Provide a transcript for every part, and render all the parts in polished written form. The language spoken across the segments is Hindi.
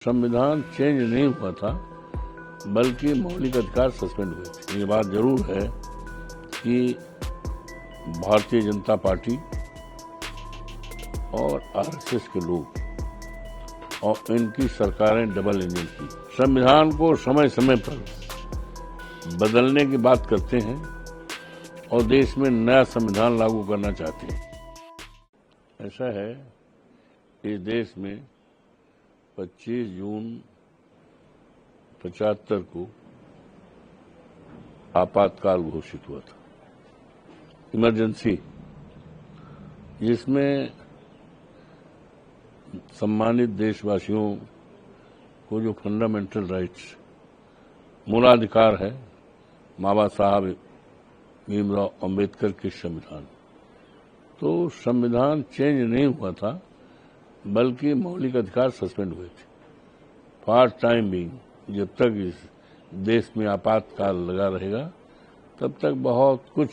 संविधान चेंज नहीं हुआ था, बल्कि मौलिक अधिकार सस्पेंड हुए थे। ये बात जरूर है कि भारतीय जनता पार्टी और आरएसएस के लोग और इनकी सरकारें डबल इंजन की संविधान को समय समय पर बदलने की बात करते हैं और देश में नया संविधान लागू करना चाहते हैं। ऐसा है, इस देश में 25 जून 75 को आपातकाल घोषित हुआ था, इमरजेंसी, जिसमें सम्मानित देशवासियों को जो फंडामेंटल राइट्स, मूलाधिकार है, बाबा साहब भीमराव अंबेडकर के संविधान, तो संविधान चेंज नहीं हुआ था, बल्कि मौलिक अधिकार सस्पेंड हुए थे फॉर टाइम बीइंग। जब तक इस देश में आपातकाल लगा रहेगा, तब तक बहुत कुछ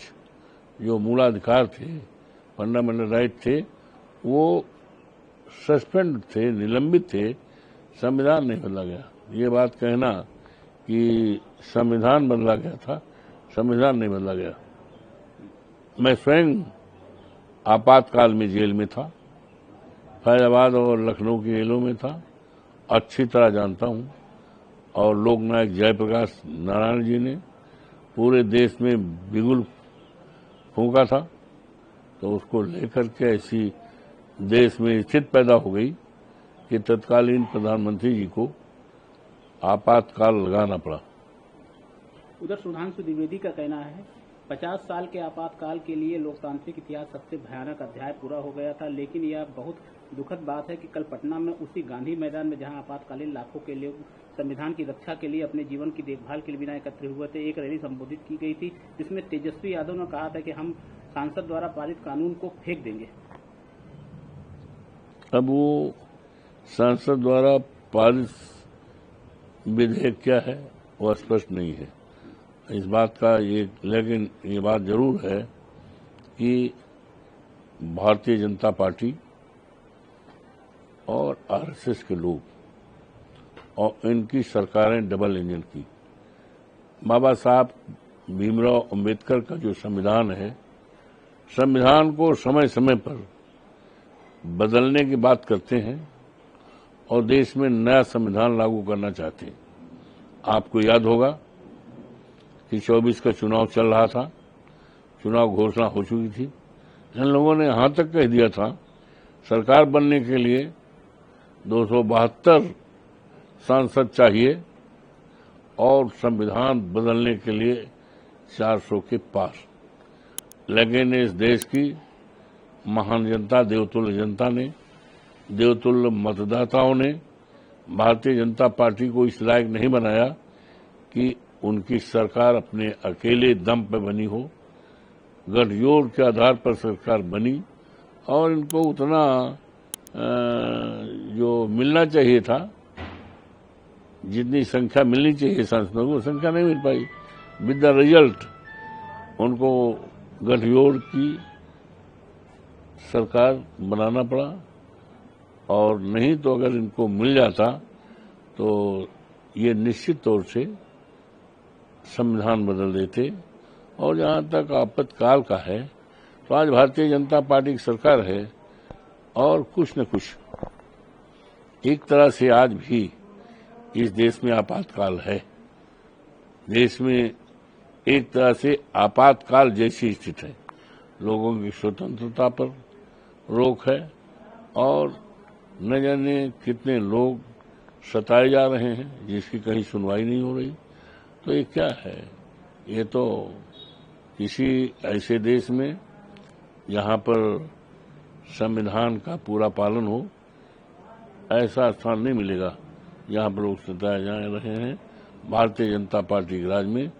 जो मूलाधिकार थे, फंडामेंटल राइट थे, वो सस्पेंड थे, निलंबित थे। संविधान नहीं बदला गया। ये बात कहना कि संविधान बदला गया था, संविधान नहीं बदला गया। मैं स्वयं आपातकाल में जेल में था, फैजाबाद और लखनऊ की जेलों में था, अच्छी तरह जानता हूं। और लोकनायक जयप्रकाश नारायण जी ने पूरे देश में बिगुल फूंका था, तो उसको लेकर के ऐसी देश में स्थिति पैदा हो गई कि तत्कालीन प्रधानमंत्री जी को आपातकाल लगाना पड़ा। उधर सुधांशु द्विवेदी का कहना है 50 साल के आपातकाल के लिए लोकतांत्रिक इतिहास सबसे भयानक अध्याय पूरा हो गया था, लेकिन यह बहुत दुखद बात है कि कल पटना में उसी गांधी मैदान में जहां आपातकालीन लाखों के लोग संविधान की रक्षा के लिए अपने जीवन की देखभाल के लिए बिना एकत्र हुए थे, एक रैली संबोधित की गई थी, जिसमें तेजस्वी यादव ने कहा था कि हम सांसद द्वारा पारित कानून को फेंक देंगे। अब वो सांसद द्वारा पारित विधेयक क्या है वो स्पष्ट नहीं है। इस बात का लेकिन ये बात जरूर है कि भारतीय जनता पार्टी और आरएसएस के लोग और इनकी सरकारें डबल इंजन की बाबा साहब भीमराव अंबेडकर का जो संविधान है, संविधान को समय समय पर बदलने की बात करते हैं और देश में नया संविधान लागू करना चाहते हैं। आपको याद होगा कि 24 का चुनाव चल रहा था, चुनाव घोषणा हो चुकी थी। इन लोगों ने यहां तक कह दिया था सरकार बनने के लिए 272 सांसद चाहिए और संविधान बदलने के लिए 400 के पार। लेकिन इस देश की महान जनता, देवतुल्य जनता ने, देवतुल्य मतदाताओं ने भारतीय जनता पार्टी को इस लायक नहीं बनाया कि उनकी सरकार अपने अकेले दम पर बनी हो। गठजोड़ के आधार पर सरकार बनी और इनको उतना जो मिलना चाहिए था, जितनी संख्या मिलनी चाहिए सांसदों को, संख्या नहीं मिल पाई। विद द रिजल्ट उनको गठजोड़ की सरकार बनाना पड़ा, और नहीं तो अगर इनको मिल जाता तो ये निश्चित तौर से संविधान बदल देते। और जहां तक आपातकाल का है, तो आज भारतीय जनता पार्टी की सरकार है और कुछ न कुछ एक तरह से आज भी इस देश में आपातकाल है। देश में एक तरह से आपातकाल जैसी स्थिति है। लोगों की स्वतंत्रता पर रोक है और न जाने कितने लोग सताए जा रहे हैं, जिसकी कहीं सुनवाई नहीं हो रही। तो ये क्या है? ये तो किसी ऐसे देश में जहां पर संविधान का पूरा पालन हो, ऐसा स्थान नहीं मिलेगा जहां पर लोग सताए जा रहे हैं। भारतीय जनता पार्टी के राज में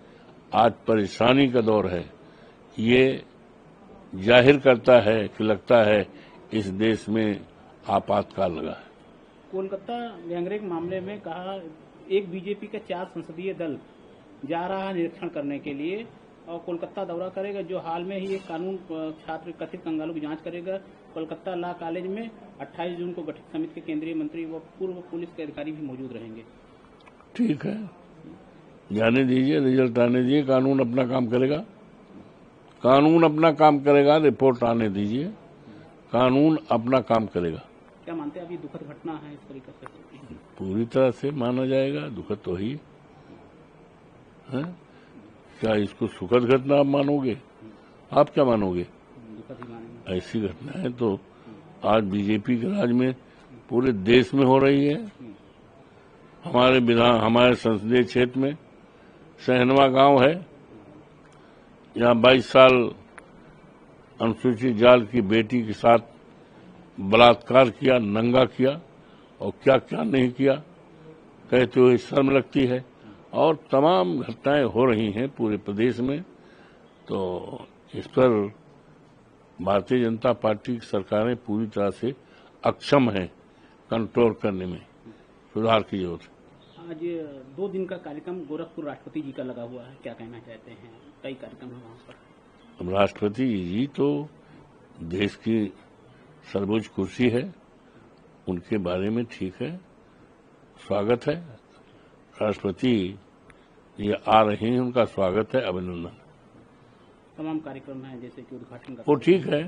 आज परेशानी का दौर है। ये जाहिर करता है कि लगता है इस देश में आपातकाल लगा है। कोलकाता गैंगरेप मामले में कहा एक बीजेपी का 4 संसदीय दल जा रहा है निरीक्षण करने के लिए और कोलकाता दौरा करेगा, जो हाल में ही एक कानून छात्र कथित कंगालों की जांच करेगा कोलकाता लॉ कॉलेज में 28 जून को गठित समिति के केंद्रीय मंत्री व पूर्व पुलिस के अधिकारी भी मौजूद रहेंगे। ठीक है, जाने दीजिए, रिजल्ट आने दीजिए, कानून अपना काम करेगा। कानून अपना काम करेगा, रिपोर्ट आने दीजिए, कानून अपना काम करेगा। क्या मानते हैं अभी दुखद घटना है इस तरीके से? पूरी तरह से माना जाएगा, दुखद तो ही है। क्या इसको सुखद घटना आप मानोगे? आप क्या मानोगे? दुखद ही मानेंगे। ऐसी घटना है तो आज बीजेपी के राज में पूरे देश में हो रही है। हमारे संसदीय क्षेत्र में सहनवा गांव है, यहाँ 22 साल अनुसूचित जाति की बेटी के साथ बलात्कार किया, नंगा किया और क्या क्या नहीं किया, कहते हुए शर्म लगती है। और तमाम घटनाएं हो रही हैं पूरे प्रदेश में। तो इस पर भारतीय जनता पार्टी की सरकारें पूरी तरह से अक्षम हैं कंट्रोल करने में, सुधार की जरूरत है। आज 2 दिन का कार्यक्रम गोरखपुर राष्ट्रपति जी का लगा हुआ है, क्या कहना चाहते हैं? कई कार्यक्रम है वहाँ पर। राष्ट्रपति जी तो देश की सर्वोच्च कुर्सी है, उनके बारे में ठीक है, स्वागत है। राष्ट्रपति ये आ रहे हैं, उनका स्वागत है, अभिनंदन। तमाम कार्यक्रम है जैसे कि उद्घाटन का, वो ठीक है,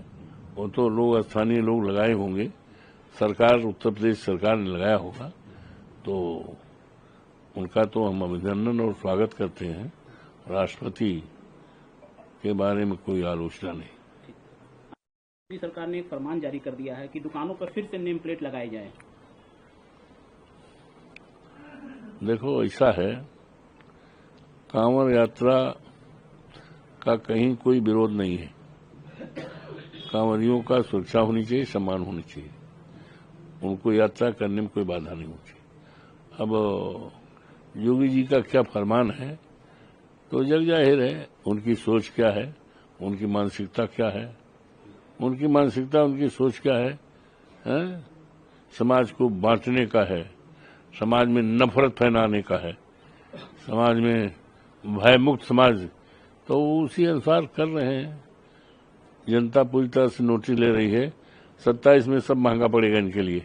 वो तो लोग स्थानीय लोग लगाए होंगे, सरकार उत्तर प्रदेश सरकार ने लगाया होगा, तो उनका तो हम अभिनंदन और स्वागत करते हैं। राष्ट्रपति के बारे में कोई आलोचना नहीं। मोदी सरकार ने एक फरमान जारी कर दिया है कि दुकानों पर फिर से नेम प्लेट लगाए जाए। देखो, ऐसा है, कांवड़ यात्रा का कहीं कोई विरोध नहीं है। कांवरियों का सुरक्षा होनी चाहिए, सम्मान होनी चाहिए, उनको यात्रा करने में कोई बाधा नहीं होनी चाहिए। अब योगी जी का क्या फरमान है तो जग जाहिर है, उनकी सोच क्या है, उनकी मानसिकता क्या है, उनकी मानसिकता उनकी सोच क्या है? समाज को बांटने का है, समाज में नफरत फैलाने का है, समाज में भयमुक्त समाज, तो उसी अनुसार कर रहे हैं। जनता पूरी तरह से नोटिस ले रही है। 27 में सब महंगा पड़ेगा इनके लिए।